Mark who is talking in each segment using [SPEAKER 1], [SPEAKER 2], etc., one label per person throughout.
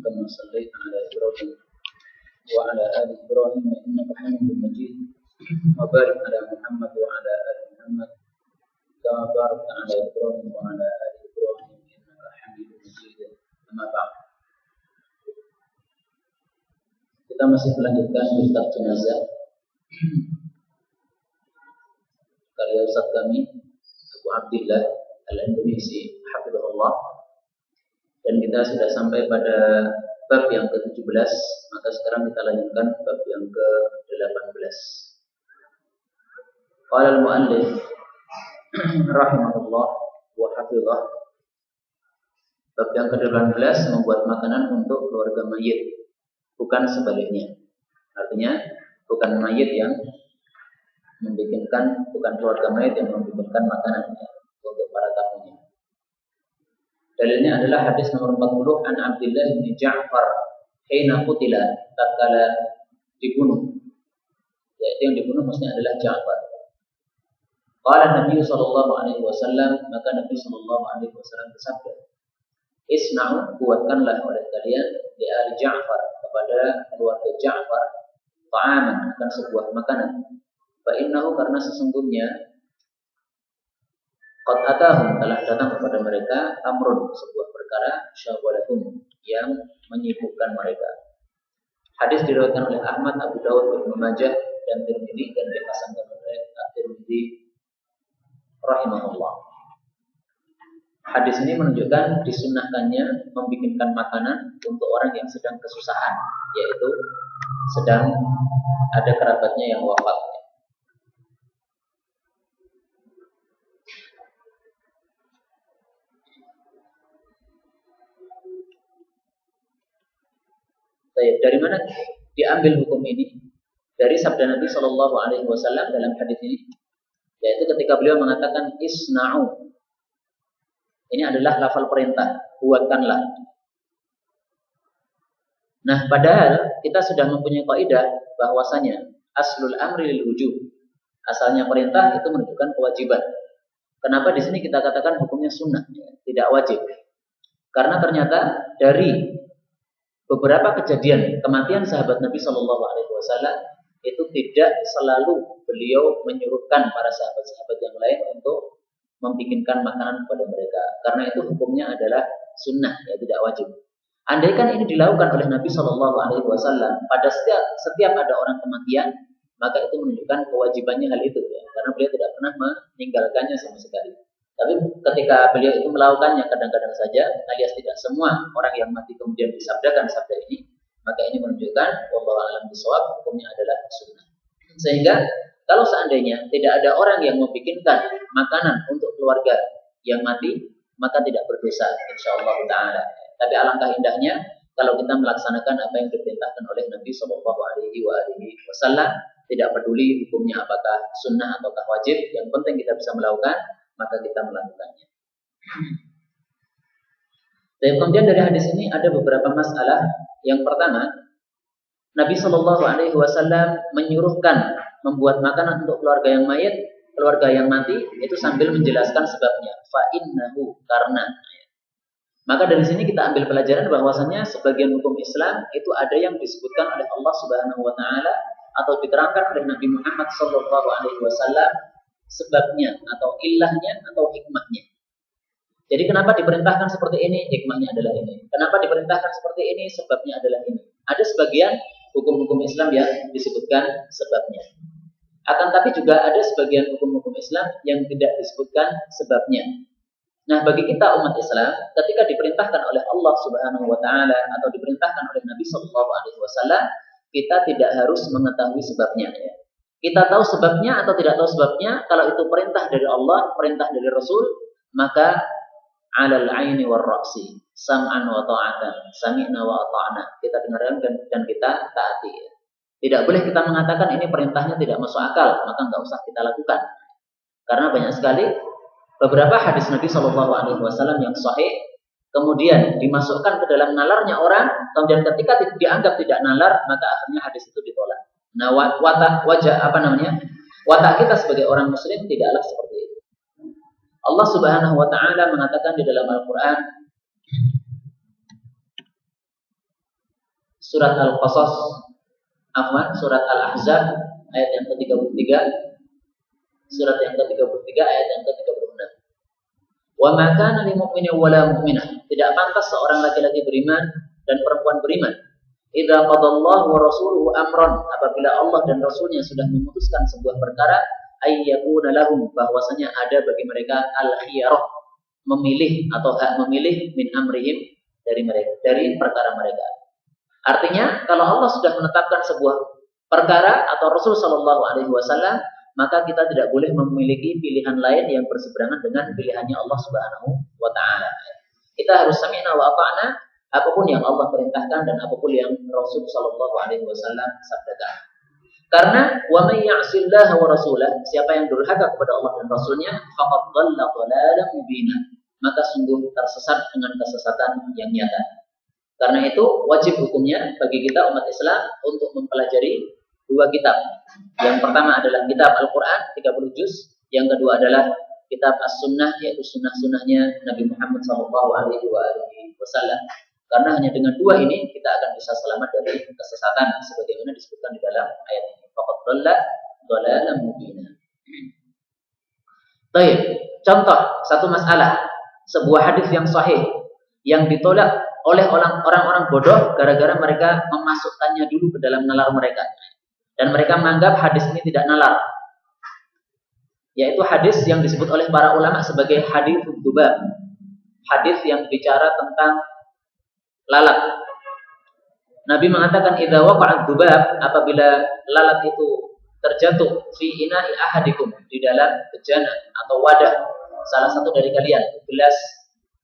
[SPEAKER 1] كما صليت على إبراهيم وعلى آل إبراهيم إنك حميد مجيد وبارك على محمد وعلى آل محمد كما باركت على إبراهيم وعلى آل إبراهيم إنك حميد مجيد. أما بعد, kita masih melanjutkan kitab jenazah karya Ustaz kami Abu Abdillah Al-Indonesi hafizahullah, dan kita sudah sampai pada bab yang ke-17. Maka sekarang kita lanjutkan bab yang ke-18. Qala al-muallif rahimahullah wa hafizah, bab yang ke-18 membuat makanan untuk keluarga mayit, bukan sebaliknya. Artinya bukan mayit yang membikinkan, bukan keluarga mayit yang membikinkan makanan untuk para tamunya. Dalilnya adalah hadis nomor 40 an Abdullah bin Ja'far hina qutila, tatkala dibunuh, yaitu yang dibunuh maksudnya adalah Ja'far. Qala Nabi sallallahu alaihi wasallam, maka Nabi sallallahu alaihi wasallam bersabda, isna'u, buatkanlah oleh kalian di ahli Ja'far, kepada keluarga Ja'far, ta'aman, akan sebuah makanan. Fa innahu, karena sesungguhnya qad atahum, telah datang kepada mereka, amrun, sebuah perkara, syawalahum, yang menyibukkan mereka. Hadis diriwayatkan oleh Ahmad, Abu Dawud, Ibnu Majah dan Tirmidzi, dan dihasankan oleh At-Tirmidzi rahimahullah. Hadis ini menunjukkan disunnahkannya membikinkan makanan untuk orang yang sedang kesusahan, yaitu sedang ada kerabatnya yang wafat. Dari mana diambil hukum ini? Dari sabda Nabi Shallallahu Alaihi Wasallam dalam hadis ini, yaitu ketika beliau mengatakan isna'u. Ini adalah lafal perintah, buatkanlah. Nah, padahal kita sudah mempunyai kaidah bahwasanya aslul amri lil wujub. Asalnya perintah itu menunjukkan kewajiban. Kenapa di sini kita katakan hukumnya sunnah, tidak wajib? Karena ternyata dari beberapa kejadian kematian sahabat Nabi Shallallahu Alaihi Wasallam itu tidak selalu beliau menyuruhkan para sahabat-sahabat yang lain untuk membikinkan makanan kepada mereka, karena itu hukumnya adalah sunnah, ya, tidak wajib. Andaikan ini dilakukan oleh Nabi Shallallahu Alaihi Wasallam pada setiap ada orang kematian, maka itu menunjukkan kewajibannya hal itu, ya, karena beliau tidak pernah meninggalkannya sama sekali. Tapi ketika beliau itu melakukannya kadang-kadang saja, alias tidak semua orang yang mati kemudian disabdakan sabda ini, maka ini menunjukkan wallahu a'lam bishawab, hukumnya adalah sunnah. Sehingga kalau seandainya tidak ada orang yang membikinkan makanan untuk keluarga yang mati, maka tidak berdosa insyaallah taala. Tapi alangkah indahnya kalau kita melaksanakan apa yang diperintahkan oleh Nabi Shallallahu Alaihi Wasallam, tidak peduli hukumnya apakah sunnah ataukah wajib, yang penting kita bisa melakukan, maka kita melakukannya. Dan kemudian dari hadis ini ada beberapa masalah. Yang pertama, Nabi Shallallahu Alaihi Wasallam menyuruhkan membuat makanan untuk keluarga yang mayit, keluarga yang mati, itu sambil menjelaskan sebabnya. Fa innahu, karena. Maka dari sini kita ambil pelajaran bahwasanya sebagian hukum Islam itu ada yang disebutkan oleh Allah Subhanahu Wa Taala atau diterangkan oleh Nabi Muhammad Shallallahu Alaihi Wasallam sebabnya atau ilahnya atau hikmahnya. Jadi kenapa diperintahkan seperti ini? Hikmahnya adalah ini. Kenapa diperintahkan seperti ini? Sebabnya adalah ini. Ada sebagian hukum-hukum Islam yang disebutkan sebabnya. Akan tapi juga ada sebagian hukum-hukum Islam yang tidak disebutkan sebabnya. Nah, bagi kita umat Islam, ketika diperintahkan oleh Allah Subhanahu Wa Taala atau diperintahkan oleh Nabi Sallallahu Alaihi Wasallam, kita tidak harus mengetahui sebabnya. Ya. Kita tahu sebabnya atau tidak tahu sebabnya, kalau itu perintah dari Allah, perintah dari Rasul, maka alal aini war ra'si, sam'an wa ta'atan, sami'na wa ata'na. Kita dengarkan dan kita taati. Tidak boleh kita mengatakan ini perintahnya tidak masuk akal, maka enggak usah kita lakukan. Karena banyak sekali beberapa hadis Nabi Shallallahu Alaihi Wasallam yang sahih, kemudian dimasukkan ke dalam nalarnya orang, kemudian ketika dianggap tidak nalar, maka akhirnya hadis itu ditolak. Nah, watak kita sebagai orang muslim tidaklah seperti itu. Allah Subhanahu Wa Taala mengatakan di dalam Al-Quran, surat Al-Qasas, surat Al-Ahzab ayat yang ke-33, surat yang ke-33 ayat yang ke-36. Wa ma kana lil mu'minin wa la mu'minah, tidak pantas seorang laki-laki beriman dan perempuan beriman. Idza qadallahu wa rasuluhu amran, apabila Allah dan Rasulnya sudah memutuskan sebuah perkara, ayyakuna lahum, bahwasanya ada bagi mereka al-khiyarah, memilih atau hak memilih min amrihim, dari perkara mereka. Artinya, kalau Allah sudah menetapkan sebuah perkara atau Rasul sallallahu alaihi wasallam, maka kita tidak boleh memiliki pilihan lain yang berseberangan dengan pilihannya Allah Subhanahu wa taala. Kita harus sami'na wa ata'na, apapun yang Allah perintahkan dan apapun yang Rasul sallallahu alaihi wasallam sabdakan. Karena wa may ya'sillaha wa rasulahu, siapa yang durhaka kepada Allah dan Rasulnya, faqad dhalla dhalalan mubina, maka sungguh tersesat dengan kesesatan yang nyata. Karena itu wajib hukumnya bagi kita umat Islam untuk mempelajari dua kitab. Yang pertama adalah kitab Al-Quran 30 juz, yang kedua adalah kitab As-Sunnah, yaitu sunnah-sunnahnya Nabi Muhammad SAW. Karena hanya dengan dua ini kita akan bisa selamat dari kesesatan sebagaimana disebutkan di dalam ayat ini. Faqad dhalla dhalalan mubina. Baik, contoh satu masalah, sebuah hadis yang sahih yang ditolak oleh orang-orang bodoh gara-gara mereka memasukkannya dulu ke dalam nalar mereka. Dan mereka menganggap hadis ini tidak nalar. Yaitu hadis yang disebut oleh para ulama sebagai hadis dzubab. Hadis yang bicara tentang lalat. Nabi mengatakan idza waqa'a dzubab, apabila lalat itu terjatuh fi ina'i ahadikum, di dalam bejana atau wadah salah satu dari kalian, gelas,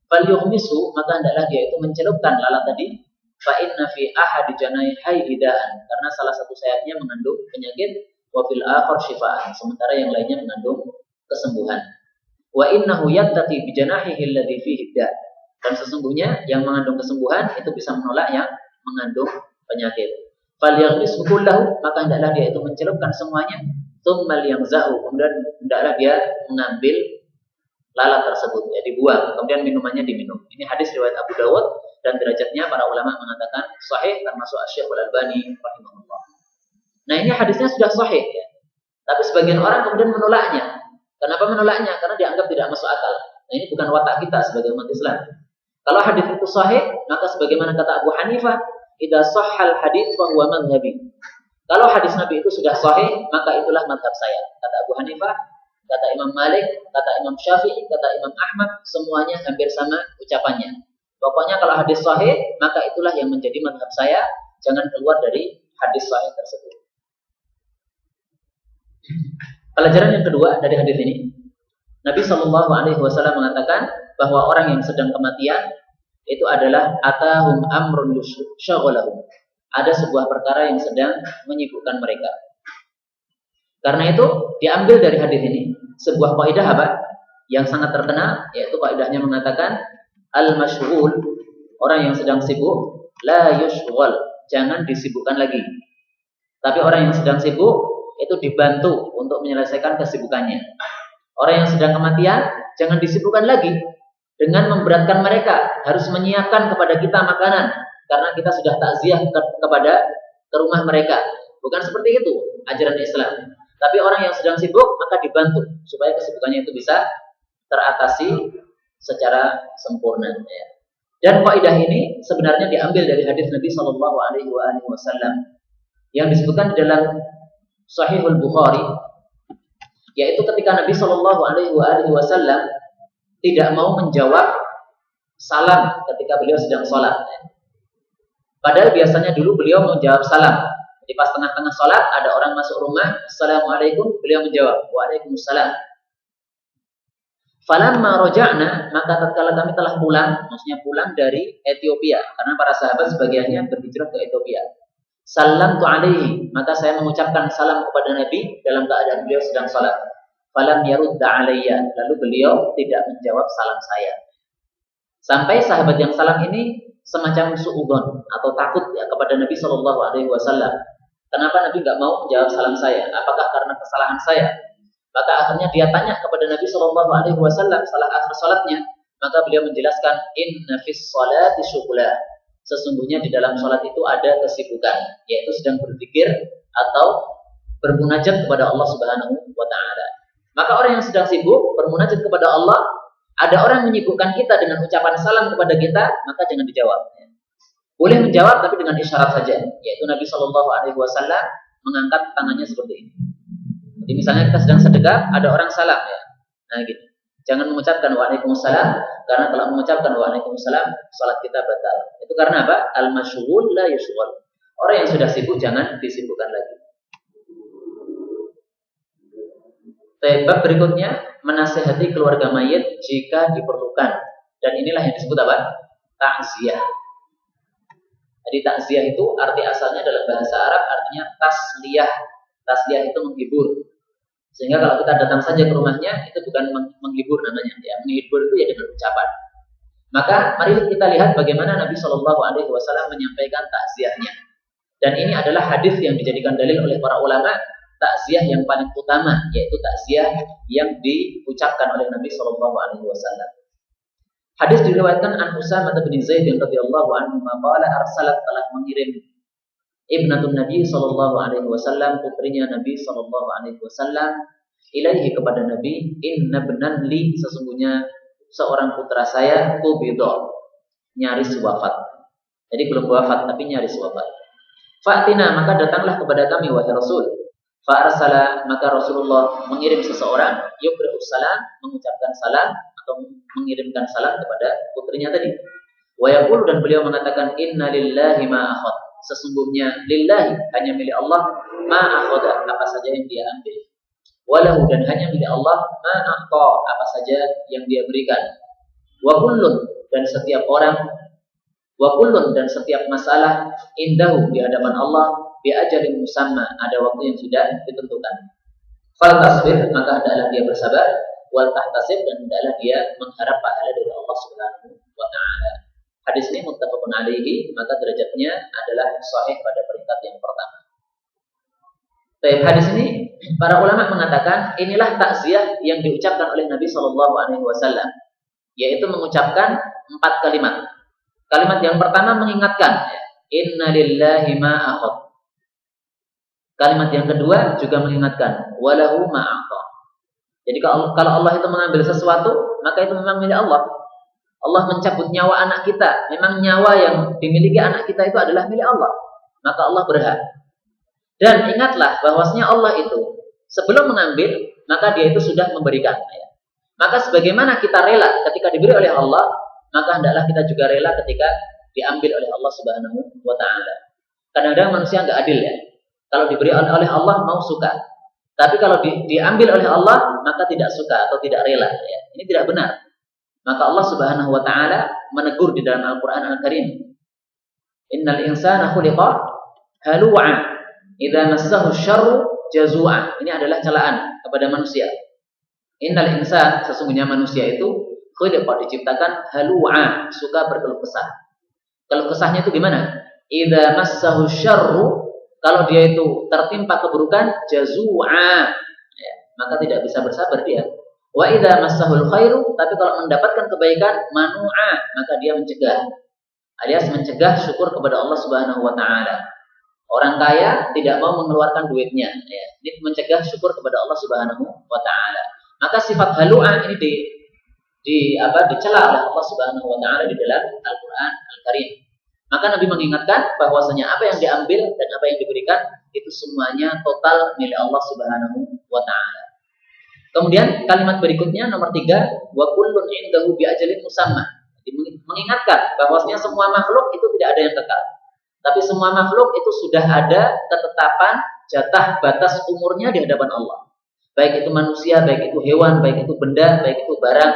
[SPEAKER 1] falyughmisu, maka hendaklah dia itu mencelupkan lalat tadi. Fa inna fi ahadi janayhi idaan, karena salah satu sayapnya mengandung penyakit, wa fil akhar syifaan, sementara yang lainnya mengandung kesembuhan. Wa innahu yattaqi bi janahihi alladhi fihi da, dan sesungguhnya yang mengandung kesembuhan itu bisa menolak yang mengandung penyakit. Falyaghmisu kullahu, maka hendaklah dia itu mencelupkan semuanya. Tsumma liyamzahu, kemudian hendaklah dia mengambil lalat tersebut, ya dibuang, kemudian minumannya diminum. Ini hadis riwayat Abu Dawud dan derajatnya para ulama mengatakan sahih, termasuk Syekh Al-Albani rahimahullah. Nah, ini hadisnya sudah sahih ya. Tapi sebagian orang kemudian menolaknya. Kenapa menolaknya? Karena dianggap tidak masuk akal. Nah, ini bukan watak kita sebagai umat Islam. Kalau hadis itu sahih, maka sebagaimana kata Abu Hanifah, idza sahhal hadits fa huwa madhhabi. Kalau hadis Nabi itu sudah sahih, maka itulah madhab saya. Kata Abu Hanifah, kata Imam Malik, kata Imam Syafi'i, kata Imam Ahmad, semuanya hampir sama ucapannya. Pokoknya kalau hadis sahih, maka itulah yang menjadi madhab saya. Jangan keluar dari hadis sahih tersebut. Pelajaran yang kedua dari hadis ini, Nabi Shallallahu Alaihi Wasallam mengatakan bahwa orang yang sedang kematian itu adalah atahum amrun syaghalahum. Ada sebuah perkara yang sedang menyibukkan mereka. Karena itu diambil dari hadis ini sebuah kaidah apa? Yang sangat terkenal, yaitu kaidahnya mengatakan al-masyghul, orang yang sedang sibuk, la yushghal, jangan disibukkan lagi. Tapi orang yang sedang sibuk itu dibantu untuk menyelesaikan kesibukannya. Orang yang sedang kematian jangan disibukkan lagi dengan memberatkan mereka, harus menyiapkan kepada kita makanan karena kita sudah takziah ke rumah mereka. Bukan seperti itu ajaran Islam. Tapi orang yang sedang sibuk maka dibantu supaya kesibukannya itu bisa teratasi secara sempurna. Dan kaidah ini sebenarnya diambil dari hadis Nabi Shallallahu Alaihi Wasallam yang disebutkan di dalam Sahihul Bukhari, yaitu ketika Nabi Shallallahu Alaihi Wasallam tidak mau menjawab salam ketika beliau sedang sholat. Padahal biasanya dulu beliau menjawab salam. Jadi pas tengah-tengah sholat ada orang masuk rumah, Assalamualaikum, beliau menjawab, Waalaikumsalam. Falamma raja'na, maka tatkala kami telah pulang, maksudnya pulang dari Ethiopia, karena para sahabat sebagiannya berhijrah ke Ethiopia. Salamtu alaihi, maka saya mengucapkan salam kepada Nabi dalam keadaan beliau sedang salat. Falam yarudda alayya, lalu beliau tidak menjawab salam saya. Sampai sahabat yang salam ini semacam suudzon atau takut ya kepada Nabi Shallallahu Alaihi Wasallam. Kenapa Nabi nggak mau menjawab salam saya? Apakah karena kesalahan saya? Maka akhirnya dia tanya kepada Nabi Shallallahu Alaihi Wasallam setelah akhir salatnya. Maka beliau menjelaskan, Inna fis salati syughla, sesungguhnya di dalam sholat itu ada kesibukan, yaitu sedang berzikir atau bermunajat kepada Allah Subhanahu wa Ta'ala. Maka orang yang sedang sibuk bermunajat kepada Allah, ada orang menyibukkan kita dengan ucapan salam kepada kita, maka jangan dijawab. Boleh menjawab tapi dengan isyarat saja, yaitu Nabi Shallallahu Alaihi Wasallam mengangkat tangannya seperti ini. Jadi misalnya kita sedang sedekah, ada orang salam ya, nah gitu. Jangan mengucapkan waalaikumsalam, karena kalau mengucapkan waalaikumsalam, salat kita batal. Itu karena apa? Al-masyghul la yushghal. Orang yang sudah sibuk jangan disibukkan lagi. Bab berikutnya, menasihati keluarga mayit jika diperlukan. Dan inilah yang disebut apa? Ta'ziyah. Jadi ta'ziyah itu arti asalnya dalam bahasa Arab artinya tasliyah. Tasliyah itu menghibur. Sehingga kalau kita datang saja ke rumahnya, itu bukan menghibur namanya. Ya, menghibur itu ya dengan ucapan. Maka mari kita lihat bagaimana Nabi Shallallahu Alaihi Wasallam menyampaikan takziahnya. Dan ini adalah hadis yang dijadikan dalil oleh para ulama, takziah yang paling utama, yaitu takziah yang diucapkan oleh Nabi Shallallahu Alaihi Wasallam. Hadis diriwayatkan an Usamah bin Zaid radhiyallahu anhu qala arsalat telah mengirim Ibnatun Nabi Sallallahu Alaihi Wasallam, putrinya Nabi Sallallahu Alaihi Wasallam, ilaihi kepada Nabi, inna benan li, sesungguhnya seorang putra saya kubidho, nyaris wafat. Jadi belum wafat tapi nyaris wafat. Fa'tina, maka datanglah kepada kami wahai Rasul. Fa'arsala, maka Rasulullah mengirim seseorang, yuqri'us salam, mengucapkan salam atau mengirimkan salam kepada putrinya tadi. Wa yaqulu, dan beliau mengatakan, inna lillahi ma akhad, sesungguhnya lillahi, hanya milik Allah, ma'akhoda, apa saja yang dia ambil. Walahu, dan hanya milik Allah, ma'akho, apa saja yang dia berikan. Wa kullun, dan setiap orang, wa kullun, dan setiap masalah, indahu, di hadapan Allah, bi ajalin musamma, ada waktu yang sudah ditentukan. Fal tasbir, maka hendaklah dia bersabar, wal tahtasib, dan hendaklah dia mengharap pahala dari Allah Subhanahu wa Ta'ala. Hadis ini muttafaqun alaihi, maka derajatnya adalah sahih pada peringkat yang pertama. Baik, hadis ini para ulama mengatakan inilah takziah yang diucapkan oleh Nabi Shallallahu Alaihi Wasallam, yaitu mengucapkan 4 kalimat. Kalimat yang pertama mengingatkan, inna lillahi ma akhad. Kalimat yang kedua juga mengingatkan, walahu ma a'ta. Jadi kalau Allah itu mengambil sesuatu, maka itu memang milik Allah. Allah mencabut nyawa anak kita, memang nyawa yang dimiliki anak kita itu adalah milik Allah, maka Allah berhak. Dan ingatlah bahwasanya Allah itu sebelum mengambil, maka dia itu sudah memberikan. Maka sebagaimana kita rela ketika diberi oleh Allah, maka hendaklah kita juga rela ketika diambil oleh Allah Subhanahu wa Ta'ala. Kadang-kadang manusia nggak adil ya. Kalau diberi oleh Allah mau suka, tapi kalau diambil oleh Allah maka tidak suka atau tidak rela. Ya. Ini tidak benar. Maka Allah Subhanahu wa Ta'ala menegur di dalam Al-Qur'an Al-Karim. Innal insana khuliqa halu'a, idza massahu syarru jazua. Ini adalah celaan kepada manusia. Innal insan, sesungguhnya manusia itu khuliqa, diciptakan halu'a, suka berkeluh kesah. Keluh kesahnya itu gimana? Idza massahu syarru, kalau dia itu tertimpa keburukan, jazua, ya, maka tidak bisa bersabar dia. Wa idza massahul khairu, tapi kalau mendapatkan kebaikan, manu'a, maka dia mencegah. Alias mencegah syukur kepada Allah Subhanahu wa Ta'ala. Orang kaya tidak mau mengeluarkan duitnya, ya. Ini mencegah syukur kepada Allah Subhanahu wa Ta'ala. Maka sifat halu'a ini dicela oleh Allah Subhanahu wa Ta'ala di dalam Al-Qur'an Al-Karim. Maka Nabi mengingatkan bahwasanya apa yang diambil dan apa yang diberikan itu semuanya total milik Allah Subhanahu wa Ta'ala. Kemudian kalimat berikutnya nomor 3, wa kullun indahu bi ajalin musamma. Mengingatkan bahwasanya semua makhluk itu tidak ada yang kekal. Tapi semua makhluk itu sudah ada ketetapan jatah batas umurnya di hadapan Allah. Baik itu manusia, baik itu hewan, baik itu benda, baik itu barang.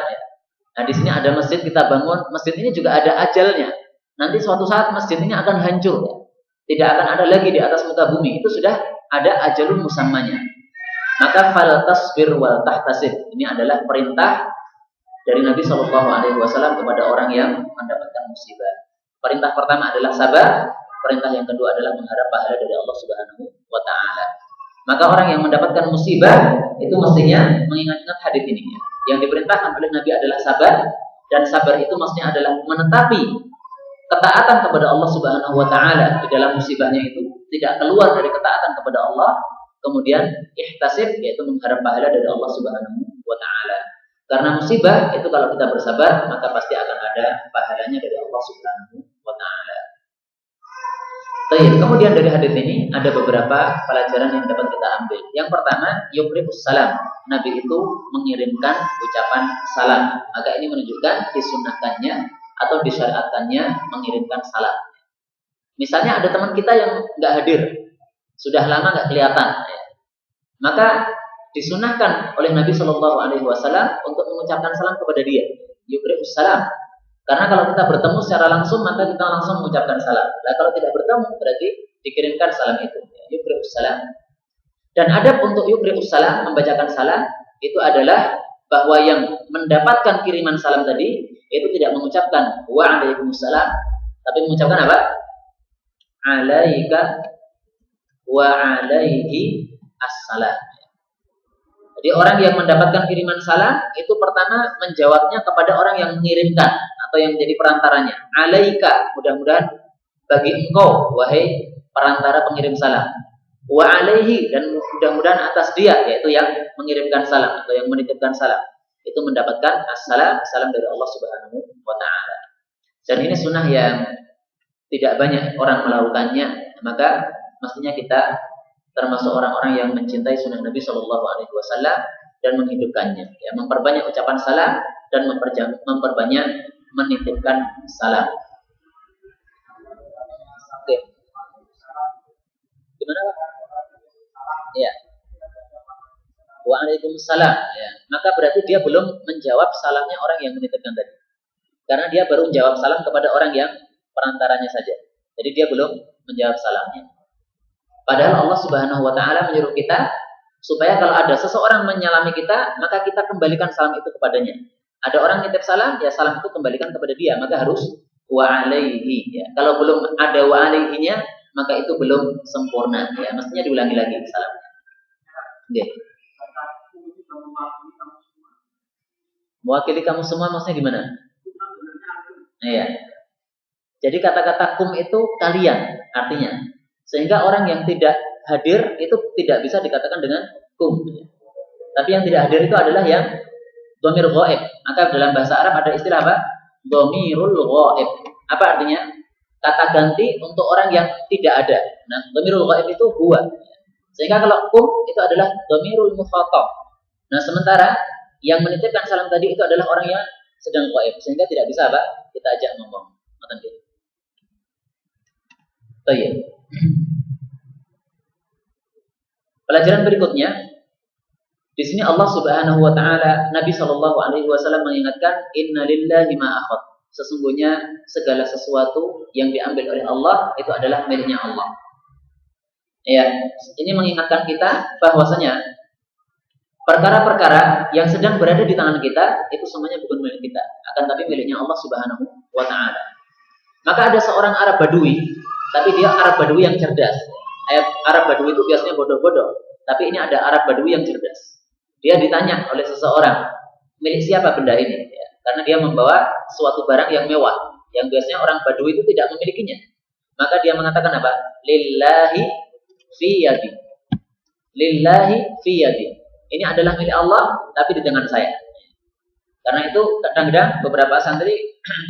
[SPEAKER 1] Nah, di sini ada masjid kita bangun, masjid ini juga ada ajalnya. Nanti suatu saat masjid ini akan hancur. Tidak akan ada lagi di atas muka bumi. Itu sudah ada ajalun musammanya. Maka fal tasbir wal tahtasib. Ini adalah perintah dari Nabi Shallallahu Alaihi Wasallam kepada orang yang mendapatkan musibah. Perintah pertama adalah sabar. Perintah yang kedua adalah mengharap pahala dari Allah Subhanahu wa Ta'ala. Maka orang yang mendapatkan musibah itu mestinya mengingat-ingat hadis ini. Yang diperintahkan oleh Nabi adalah sabar, dan sabar itu maksudnya adalah menetapi ketaatan kepada Allah Subhanahu wa taala di dalam musibahnya itu, tidak keluar dari ketaatan kepada Allah, kemudian ihtasib, yaitu mengharap pahala dari Allah Subhanahu wa taala. Karena musibah itu kalau kita bersabar, maka pasti akan ada pahalanya dari Allah Subhanahu wa taala. Baik, kemudian dari hadis ini ada beberapa pelajaran yang dapat kita ambil. Yang pertama, yuqribus salam. Nabi itu mengirimkan ucapan salam. Maka ini menunjukkan disunahkannya atau disyariatkannya mengirimkan salam. Misalnya ada teman kita yang nggak hadir, sudah lama nggak kelihatan, maka disunahkan oleh Nabi Shallallahu Alaihi Wasallam untuk mengucapkan salam kepada dia. Yuqribus salam. Karena kalau kita bertemu secara langsung, maka kita langsung mengucapkan salam. Nah, kalau tidak bertemu, berarti dikirimkan salam itu. Yuqribus salam. Dan adab untuk yuqribus salam, membacakan salam, itu adalah bahwa yang mendapatkan kiriman salam tadi, itu tidak mengucapkan wa'alaikumussalam, tapi mengucapkan apa? Alaika wa alaihi assalam. Jadi orang yang mendapatkan kiriman salam, itu pertama menjawabnya kepada orang yang mengirimkan, atau yang menjadi perantaranya. Alaika, mudah-mudahan bagi engkau, wahai perantara pengirim salam. Wa alaihi, dan mudah-mudahan atas dia, yaitu yang mengirimkan salam atau yang menitipkan salam, itu mendapatkan assalam, salam dari Allah Subhanahu wa taala. Dan ini sunnah yang tidak banyak orang melakukannya, maka mestinya kita termasuk orang-orang yang mencintai sunnah Nabi Shallallahu Alaihi Wasallam dan menghidupkannya, ya, memperbanyak ucapan salam dan memperbanyak menitipkan salam. Oke, gimana Pak? Ya, waalaikumsalam. Ya, maka berarti dia belum menjawab salamnya orang yang menitipkan tadi, karena dia baru menjawab salam kepada orang yang perantaranya saja. Jadi dia belum menjawab salamnya. Padahal Allah Subhanahu wa taala menyuruh kita supaya kalau ada seseorang menyalami kita, maka kita kembalikan salam itu kepadanya. Ada orang nitip salam, ya salam itu kembalikan kepada dia, maka harus wa alaihi, ya. Kalau belum ada wa alaihi-nya, maka itu belum sempurna, ya. Mestinya diulangi lagi salamnya. Nggih. Mewakili kamu semua maksudnya gimana? Iya. Jadi kata-kata kum itu kalian artinya. Sehingga orang yang tidak hadir itu tidak bisa dikatakan dengan kum. Tapi yang tidak hadir itu adalah yang dhamir ghaib. Maka dalam bahasa Arab ada istilah apa? Dhamirul ghaib. Apa artinya? Kata ganti untuk orang yang tidak ada. Nah, dhamirul ghaib itu huwa. Sehingga kalau kum itu adalah dhamirul mukhatab. Nah, sementara yang menitipkan salam tadi itu adalah orang yang sedang ghaib, sehingga tidak bisa apa? Kita ajak ngomong. Ngoten nggih. Baik. Pelajaran berikutnya, di sini Allah Subhanahu wa taala, Nabi Shallallahu Alaihi Wasallam mengingatkan, Inna lillahi ma akhad. Sesungguhnya segala sesuatu yang diambil oleh Allah itu adalah miliknya Allah. Ya, ini mengingatkan kita bahwasanya perkara-perkara yang sedang berada di tangan kita itu semuanya bukan milik kita, akan tapi miliknya Allah Subhanahu wa taala. Maka ada seorang Arab Badui, tapi dia Arab Badui yang cerdas. Arab Badui itu biasanya bodoh-bodoh, tapi ini ada Arab Badui yang cerdas. Dia ditanya oleh seseorang, milik siapa benda ini? Ya, karena dia membawa suatu barang yang mewah, yang biasanya orang Badui itu tidak memilikinya. Maka dia mengatakan apa? Lillahi fi yadi. Lillahi fi yadi. Ini adalah milik Allah, tapi di tangan saya. Karena itu kadang-kadang beberapa santri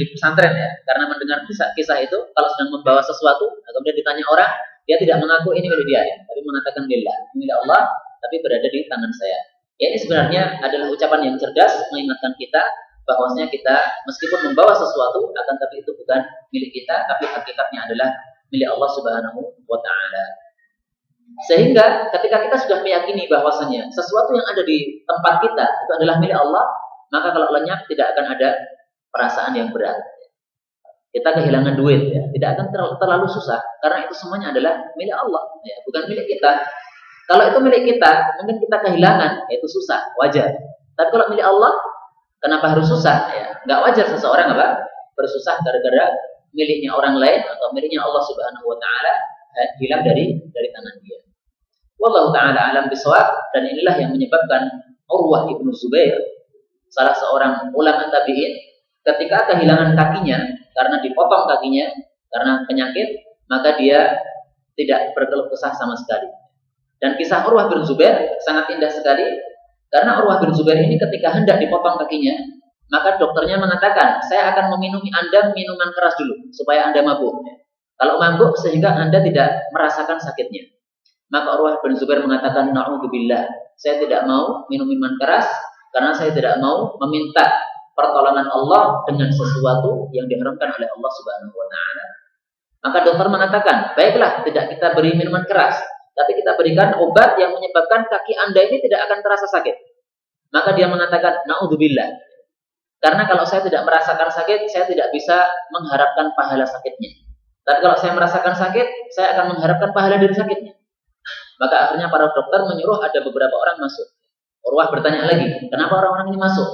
[SPEAKER 1] di pesantren, ya, karena mendengar kisah itu, kalau sedang membawa sesuatu, kemudian ditanya orang, dia tidak mengaku ini milik dia, ya, tapi mengatakan lillah, milik Allah, tapi berada di tangan saya. Ya, ini sebenarnya adalah ucapan yang cerdas, mengingatkan kita bahwasanya kita meskipun membawa sesuatu, akan tapi itu bukan milik kita, tapi hakikatnya adalah milik Allah Subhanahu wa taala. Sehingga ketika kita sudah meyakini bahwasanya sesuatu yang ada di tempat kita itu adalah milik Allah, maka kalau lenyap tidak akan ada perasaan yang berat. Kita kehilangan duit, ya, tidak akan terlalu susah karena itu semuanya adalah milik Allah, ya, bukan milik kita. Kalau itu milik kita, mungkin kita kehilangan, itu susah, wajar. Tapi kalau milik Allah, kenapa harus susah? Ya, nggak wajar seseorang apa? Bersusah gara-gara miliknya orang lain atau miliknya Allah Subhanahu wa taala hilang dari tangan dia. Wallahu taala alam bisawab, dan inilah yang menyebabkan Urwah ibnu Zubair, salah seorang ulama tabi'in, ketika kehilangan kakinya karena dipotong kakinya karena penyakit, maka dia tidak berkeluh kesah sama sekali. Dan kisah Urwah bin Zubair sangat indah sekali, karena Urwah bin Zubair ini ketika hendak dipotong kakinya, maka dokternya mengatakan, saya akan meminumi Anda minuman keras dulu supaya Anda mabuk. Kalau mabuk sehingga Anda tidak merasakan sakitnya. Maka Urwah bin Zubair mengatakan, na'udzubillah, saya tidak mau minum minuman keras karena saya tidak mau meminta pertolongan Allah dengan sesuatu yang diharamkan oleh Allah Subhanahu wa taala. Maka dokter mengatakan, baiklah, tidak kita beri minuman keras, tapi kita berikan obat yang menyebabkan kaki Anda ini tidak akan terasa sakit. Maka dia mengatakan, na'udzubillah, karena kalau saya tidak merasakan sakit, saya tidak bisa mengharapkan pahala sakitnya. Tapi kalau saya merasakan sakit, saya akan mengharapkan pahala dari sakitnya. Maka akhirnya para dokter menyuruh ada beberapa orang masuk. Urwah bertanya lagi, kenapa orang-orang ini masuk?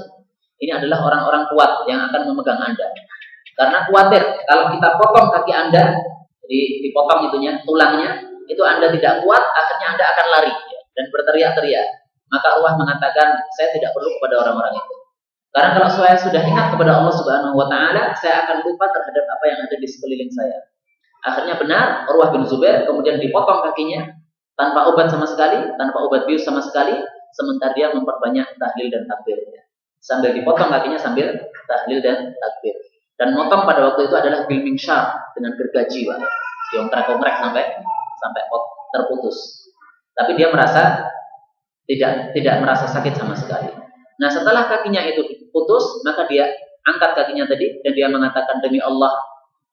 [SPEAKER 1] Ini adalah orang-orang kuat yang akan memegang Anda. Karena khawatir kalau kita potong kaki Anda, jadi dipotong itunya, tulangnya, itu Anda tidak kuat, akhirnya Anda akan lari dan berteriak-teriak. Maka Urwah mengatakan, saya tidak perlu kepada orang-orang itu. Karena kalau saya sudah ingat kepada Allah Subhanahu wa taala, saya akan lupa terhadap apa yang ada di sekeliling saya. Akhirnya benar, Urwah bin Zubair kemudian dipotong kakinya tanpa obat sama sekali, tanpa obat bius sama sekali, sementara dia memperbanyak tahlil dan takbir. Sambil dipotong kakinya sambil tahlil dan takbir. Dan motong pada waktu itu adalah bil minsyar, dengan gergaji, Pak. Diongkrek-ongkrek sampai terputus. Tapi dia merasa tidak merasa sakit sama sekali. Nah, setelah kakinya itu putus, maka dia angkat kakinya tadi dan dia mengatakan, demi Allah,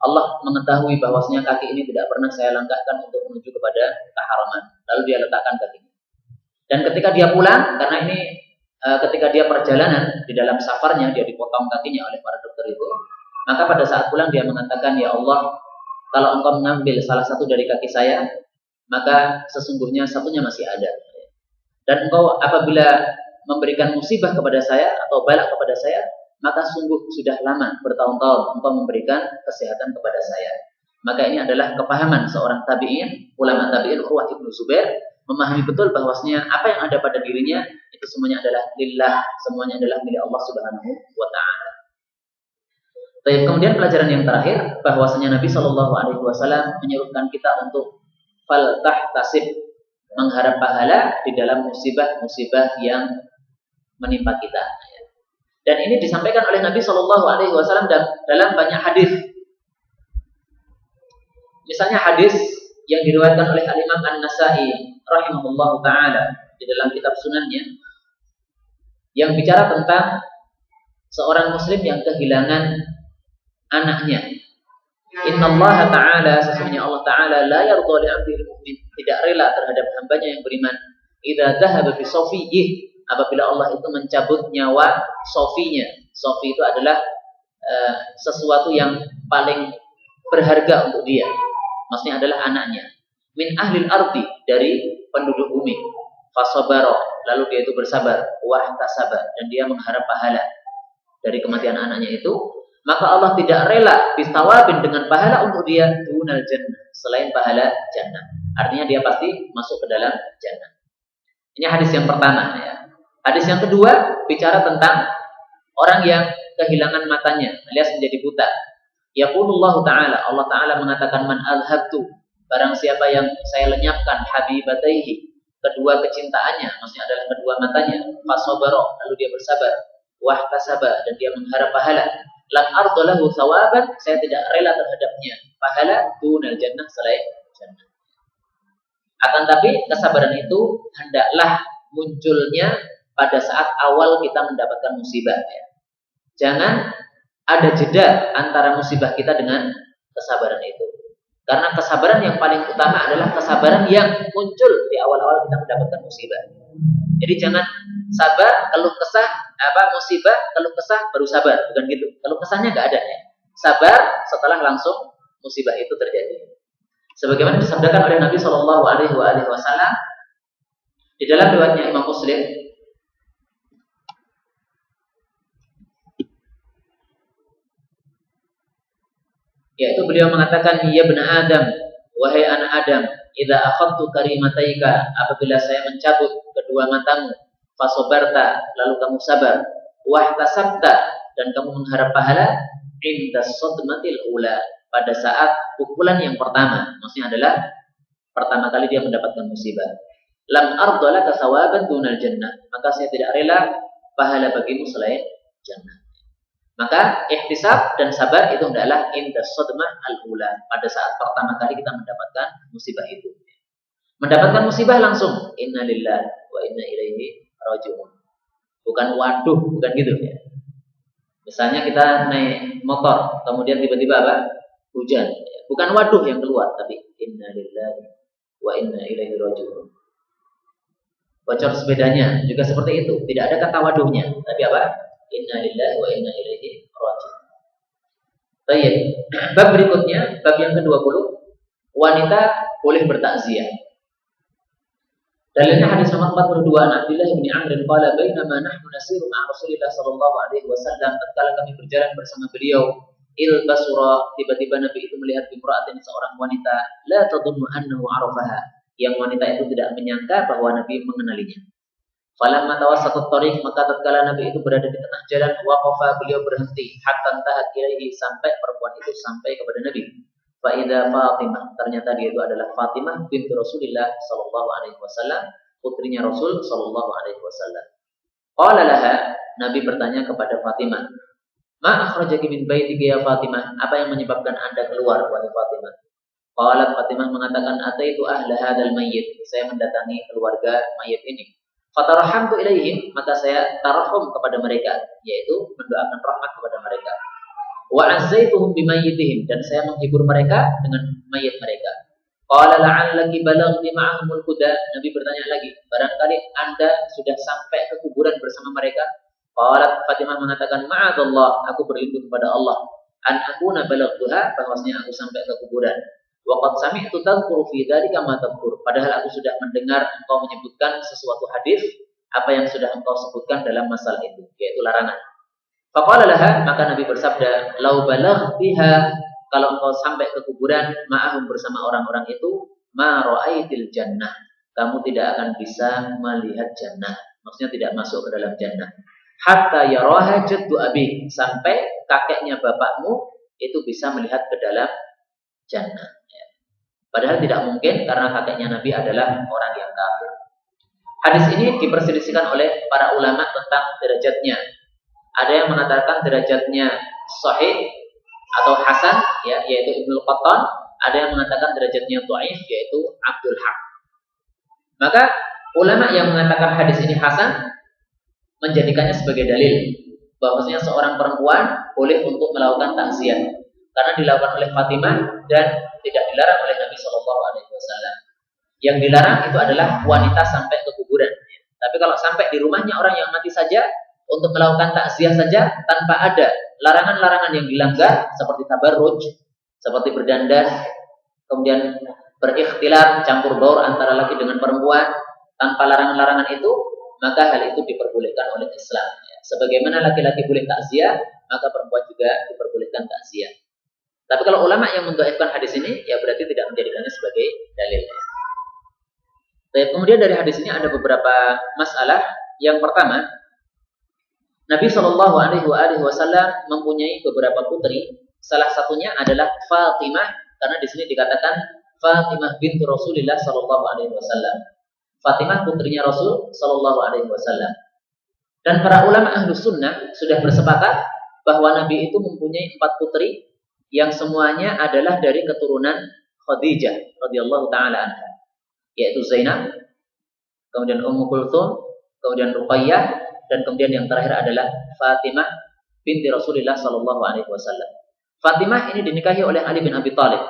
[SPEAKER 1] Allah mengetahui bahwasanya kaki ini tidak pernah saya langkahkan untuk menuju kepada keharaman. Lalu dia letakkan kakinya. Dan ketika dia pulang, karena ini ketika dia perjalanan di dalam safarnya, dia dipotong kakinya oleh para dokter itu. Maka pada saat pulang dia mengatakan, ya Allah, kalau engkau mengambil salah satu dari kaki saya, maka sesungguhnya satunya masih ada. Dan engkau apabila memberikan musibah kepada saya atau balak kepada saya, maka sungguh sudah lama bertahun-tahun engkau memberikan kesehatan kepada saya. Maka ini adalah kepahaman seorang tabi'in, ulama tabi'in Urwah bin Zubair, memahami betul bahwasanya apa yang ada pada dirinya itu semuanya adalah lillah, semuanya adalah milik Allah Subhanahu wa taala. Baik, kemudian pelajaran yang terakhir, bahwasanya Nabi Shallallahu alaihi wasallam menyuruhkan kita untuk faltahtasib, mengharap pahala di dalam musibah-musibah yang menimpa kita. Dan ini disampaikan oleh Nabi Shallallahu alaihi wasallam dalam banyak hadis. Misalnya hadis yang diriwayatkan oleh Al-Imam An-Nasa'i rahimahullahu taala di dalam kitab Sunannya, yang bicara tentang seorang muslim yang kehilangan anaknya. Innallaha ta'ala, sesungguhnya Allah Ta'ala la yardha li 'abdil mu'min, tidak rela terhadap hambanya yang beriman, idza dhahaba bi safiyih, apabila Allah itu mencabut nyawa sofinya. Sofi itu adalah sesuatu yang paling berharga untuk dia. Maksudnya adalah anaknya. Min ahlil ardi, dari penduduk bumi. Fasabara, lalu dia itu bersabar. Wahtasaba, dan dia mengharap pahala dari kematian anaknya itu. Maka Allah tidak rela bisawabin, dengan pahala untuk dia, dunal jannah, selain pahala jannah. Artinya dia pasti masuk ke dalam jannah. Ini hadis yang pertama, ya. Hadis yang kedua bicara tentang orang yang kehilangan matanya alias menjadi buta. Yaqulullahu ta'ala, Allah Ta'ala mengatakan, man alhabtu, barang siapa yang saya lenyapkan habibataihi, kedua kecintaannya, maksudnya adalah kedua matanya, fasabara, lalu dia bersabar, wahtasaba, dan dia mengharap pahala, lam ardalahu thawaban, saya tidak rela terhadapnya pahala dunal jannah, selain jannah. Akan tapi kesabaran itu hendaklah munculnya pada saat awal kita mendapatkan musibah, ya. Jangan ada jeda antara musibah kita dengan kesabaran itu. Karena kesabaran yang paling utama adalah kesabaran yang muncul di awal-awal kita mendapatkan musibah. Jadi jangan sabar, keluh kesah, musibah, keluh kesah, baru sabar. Bukan gitu. Keluh kesahnya nggak ada, ya. Sabar setelah langsung musibah itu terjadi. Sebagaimana disabdakan oleh Nabi Shallallahu alaihi wasallam di dalam riwayatnya Imam Muslim, yaitu beliau mengatakan, ya bani Adam, wahai anak Adam, idza akhadtu karimataika, apabila saya mencabut kedua matamu, fasobarta, lalu kamu sabar, wahtasabta, dan kamu mengharap pahala, inda sadmatil ula, pada saat pukulan yang pertama, maksudnya adalah pertama kali dia mendapatkan musibah. Lam ardala kasawaban dunal jannah, maka saya tidak rela pahala bagimu selain jannah. Maka ihtisab dan sabar itu adalah inda sadmah al-ula, pada saat pertama kali kita mendapatkan musibah itu. Mendapatkan musibah langsung inna lillahi wa inna ilaihi raji'un. Bukan waduh, bukan gitu ya. Misalnya kita naik motor, kemudian tiba-tiba apa? Hujan. Bukan waduh yang keluar, tapi inna lillahi wa inna ilaihi raji'un. Bocor sepedanya juga seperti itu, tidak ada kata waduhnya, tapi apa? Inna lillahi wa inna ilaihi raji'un. Baik. Bab berikutnya, bab yang ke-20, wanita boleh bertakziah. Dalilnya hadis nomor 42, Abdullah bin Amr qala bainama nahnu nasiru ma'a Rasulillah sallallahu alaihi wasallam, tatkala kami berjalan bersama beliau, basura, tiba-tiba Nabi itu melihat bimra'atin, seorang wanita, la tadunnu annahu arafaha, yang wanita itu tidak menyangka bahwa Nabi mengenalinya. Falamma tawassatut thariq, maka tatkala Nabi itu berada di tengah jalan, waqafa, beliau berhenti, hatta tahat ilaihi, sampai perempuan itu sampai kepada Nabi. Fa idza Fatimah, ternyata dia itu adalah Fatimah binti Rasulillah sallallahu alaihi wasallam, putrinya Rasul sallallahu alaihi wasallam. Qala laha, Nabi bertanya kepada Fatimah, ma akhrajaki min baitiki ya Fatimah, apa yang menyebabkan Anda keluar wahai Fatimah? Qalat, Fatimah mengatakan, ataitu ahla hadzal mayyit, saya mendatangi keluarga mayit ini. Fatarahamtu ilaihim, maka saya tarahum kepada mereka, yaitu mendoakan rahmat kepada mereka. Wa azzaituhum bimayyitihim, dan saya menghibur mereka dengan mayit mereka. Qala la'allaki balaghti ma'ahumul huda, Nabi bertanya lagi, barangkali Anda sudah sampai ke kuburan bersama mereka? Qalat, Fatimah mengatakan, ma'adallah, aku berlindung kepada Allah, an akuna balaghtuha, bahwasanya aku sampai ke kuburan. Wa qad sami'tu tadhkuru fi dzalika ma tadhkur, padahal aku sudah mendengar engkau menyebutkan sesuatu hadis apa yang sudah engkau sebutkan dalam masalah itu, yaitu larangan. Faqala laha, maka Nabi bersabda, lau balaghtiha, kalau engkau sampai ke kuburan ma'ahum, bersama orang-orang itu, ma ra'aitil jannah, kamu tidak akan bisa melihat jannah, maksudnya tidak masuk ke dalam jannah. Hatta yaraha jaddu abi, sampai kakeknya bapakmu itu bisa melihat ke dalam jannah. Padahal tidak mungkin, karena kakeknya Nabi adalah orang yang kafir. Hadis ini diperselisihkan oleh para ulama tentang derajatnya. Ada yang mengatakan derajatnya sahih atau hasan, ya, yaitu Ibnu Qattan. Ada yang mengatakan derajatnya dhaif, yaitu Abdul Haq. Maka ulama yang mengatakan hadis ini hasan menjadikannya sebagai dalil bahwasanya seorang perempuan boleh untuk melakukan takziah, karena dilakukan oleh Fatimah dan tidak dilarang oleh Nabi Shallallahu Alaihi Wasallam. Yang dilarang itu adalah wanita sampai ke kuburan. Tapi kalau sampai di rumahnya orang yang mati saja, untuk melakukan takziah saja tanpa ada larangan-larangan yang dilanggar, seperti tabarruj, seperti berdandan, kemudian berikhtilat, campur baur antara laki dengan perempuan, tanpa larangan-larangan itu, maka hal itu diperbolehkan oleh Islam. Sebagaimana laki-laki boleh takziah, maka perempuan juga diperbolehkan takziah. Tapi kalau ulama yang mendhaifkan hadis ini, ya berarti tidak menjadikannya sebagai dalil. Kemudian dari hadis ini ada beberapa masalah. Yang pertama, Nabi Shallallahu Alaihi Wasallam mempunyai beberapa putri. Salah satunya adalah Fatimah, karena di sini dikatakan Fatimah binti Rasulillah Shallallahu Alaihi Wasallam. Fatimah putrinya Rasul Shallallahu Alaihi Wasallam. Dan para ulama Ahlus Sunnah sudah bersepakat bahwa Nabi itu mempunyai 4 putri yang semuanya adalah dari keturunan Khadijah radhiyallahu taala anha, yaitu Zainab, kemudian Ummu Kulthum, kemudian Ruqayyah, dan kemudian yang terakhir adalah Fatimah binti Rasulullah sallallahu alaihi wasallam. Fatimah ini dinikahi oleh Ali bin Abi Thalib.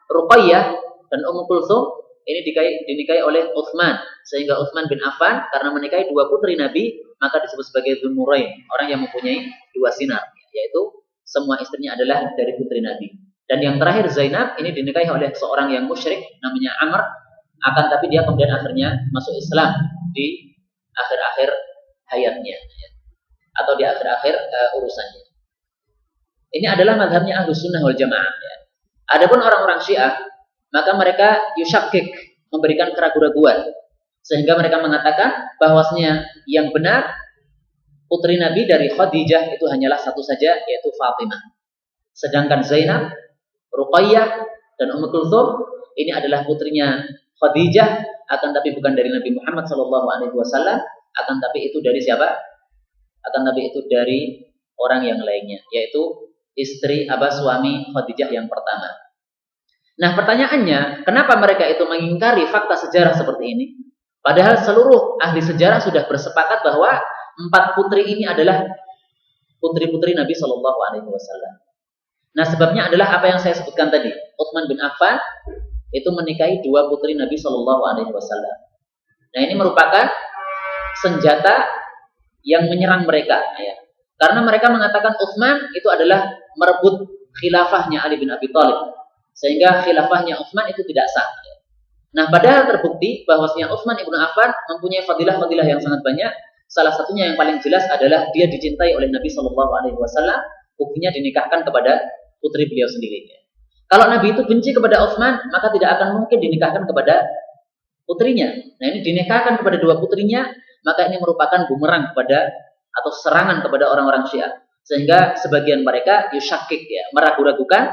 [SPEAKER 1] Ruqayyah dan Ummu Kulthum ini dinikahi oleh Utsman, sehingga Utsman bin Affan karena menikahi 2 putri Nabi, maka disebut sebagai Dzun-Nurain, orang yang mempunyai 2 sinar, yaitu semua istrinya adalah dari putri Nabi. Dan yang terakhir Zainab ini dinikahi oleh seorang yang musyrik namanya Amr, akan tapi dia kemudian akhirnya masuk Islam di akhir-akhir hayatnya, atau di akhir-akhir urusannya. Ini adalah mazhabnya Ahlus Sunnah wal Jamaah. Adapun orang-orang Syiah, maka mereka yusyakkik, memberikan keraguan-raguan, sehingga mereka mengatakan bahwasanya yang benar putri Nabi dari Khadijah itu hanyalah satu saja, yaitu Fatimah. Sedangkan Zainab, Ruqayyah, dan Ummu Kulthum ini adalah putrinya Khadijah, akan tapi bukan dari Nabi Muhammad SAW, akan tapi itu dari siapa? Akan tapi itu dari orang yang lainnya, yaitu istri suami Khadijah yang pertama. Nah, pertanyaannya, kenapa mereka itu mengingkari fakta sejarah seperti ini? Padahal seluruh ahli sejarah sudah bersepakat bahwa 4 putri ini adalah putri-putri Nabi Shallallahu Alaihi Wasallam. Nah, sebabnya adalah apa yang saya sebutkan tadi. Utsman bin Affan itu menikahi 2 putri Nabi Shallallahu Alaihi Wasallam. Nah, ini merupakan senjata yang menyerang mereka, ya. Karena mereka mengatakan Utsman itu adalah merebut khilafahnya Ali bin Abi Thalib, sehingga khilafahnya Utsman itu tidak sah. Nah, padahal terbukti bahwasanya Utsman ibnu Affan mempunyai fadilah-fadilah yang sangat banyak. Salah satunya yang paling jelas adalah dia dicintai oleh Nabi Shallallahu Alaihi Wasallam. Buktinya dinikahkan kepada putri beliau sendiri. Kalau Nabi itu benci kepada Utsman, maka tidak akan mungkin dinikahkan kepada putrinya. Nah, ini dinikahkan kepada 2 putrinya, maka ini merupakan bumerang kepada atau serangan kepada orang-orang Syiah. Sehingga sebagian mereka yusyakik, ya, meragu-ragukan